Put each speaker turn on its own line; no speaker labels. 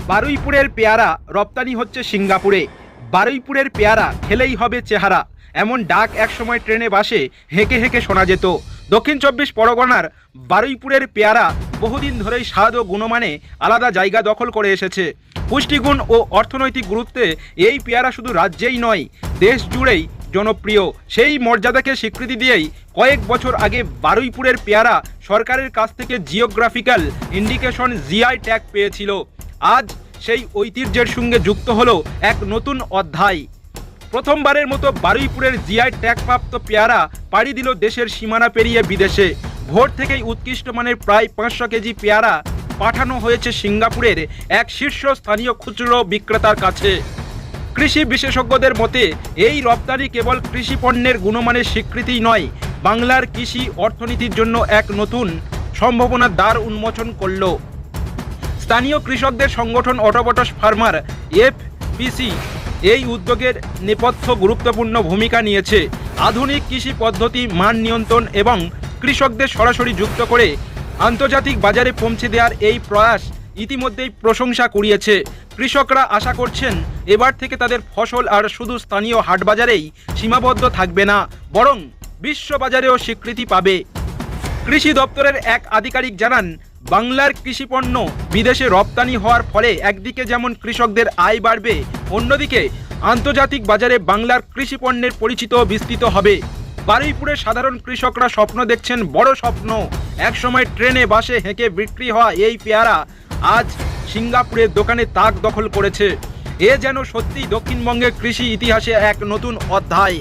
বারুইপুরের পেয়ারা রপ্তানি হচ্ছে সিঙ্গাপুরে। বারুইপুরের পেয়ারা খেলেই হবে চেহারা, এমন ডাক একসময় ট্রেনে বাসে হেঁকে হেঁকে শোনা যেত। দক্ষিণ চব্বিশ পরগনার বারুইপুরের পেয়ারা বহুদিন ধরেই স্বাদ ও গুণমানে আলাদা জায়গা দখল করে এসেছে। পুষ্টিগুণ ও অর্থনৈতিক গুরুত্বে এই পেয়ারা শুধু রাজ্যেই নয়, দেশ জুড়েই জনপ্রিয়। সেই মর্যাদাকে স্বীকৃতি দিয়েই কয়েক বছর আগে বারুইপুরের পেয়ারা সরকারের কাছ থেকে জিওগ্রাফিক্যাল ইন্ডিকেশন জিআই ট্যাগ পেয়েছিল। আজ সেই ঐতিহ্যের সঙ্গে যুক্ত হলো এক নতুন অধ্যায়। প্রথমবারের মতো বারুইপুরের জিআই ট্যাগপ্রাপ্ত পেয়ারা পাড়ি দিল দেশের সীমানা পেরিয়ে বিদেশে। ভোর থেকেই উৎকৃষ্ট মানের প্রায় 500 কেজি পেয়ারা পাঠানো হয়েছে সিঙ্গাপুরের এক শীর্ষস্থানীয় খুচরো বিক্রেতার কাছে। কৃষি বিশেষজ্ঞদের মতে এই রপ্তানি কেবল কৃষি পণ্যের গুণমানের স্বীকৃতিই নয়, বাংলার কৃষি অর্থনীতির জন্য এক নতুন সম্ভাবনার দ্বার উন্মোচন করল। স্থানীয় কৃষকদের সংগঠন অটোবটস ফার্মার এফপিসি এই উদ্যোগের নেপথ্যে গুরুত্বপূর্ণ ভূমিকা নিয়েছে। আধুনিক কৃষি পদ্ধতি, মান নিয়ন্ত্রণ এবং কৃষকদের সরাসরি যুক্ত করে আন্তর্জাতিক বাজারে পৌঁছে দেওয়ার এই প্রয়াস ইতিমধ্যেই প্রশংসা কুড়িয়েছে। কৃষকরা আশা করছেন এবার থেকে তাদের ফসল আর শুধু স্থানীয় হাটবাজারেই সীমাবদ্ধ থাকবে না, বরং বিশ্ববাজারেও স্বীকৃতি পাবে। কৃষি দপ্তরের এক আধিকারিক জানান, বাংলার কৃষিপণ্য বিদেশে রপ্তানি হওয়ার ফলে একদিকে যেমন কৃষকদের আয় বাড়বে, অন্যদিকে আন্তর্জাতিক বাজারে বাংলার কৃষিপণ্যের পরিচিত বিস্তৃত হবে। বারুইপুরের সাধারণ কৃষকরা স্বপ্ন দেখছেন বড় স্বপ্ন। একসময় ট্রেনে বাসে হেঁকে বিক্রি হওয়া এই পেয়ারা আজ সিঙ্গাপুরের দোকানে তাক দখল করেছে। এ যেন সত্যি দক্ষিণবঙ্গের কৃষি ইতিহাসে এক নতুন অধ্যায়।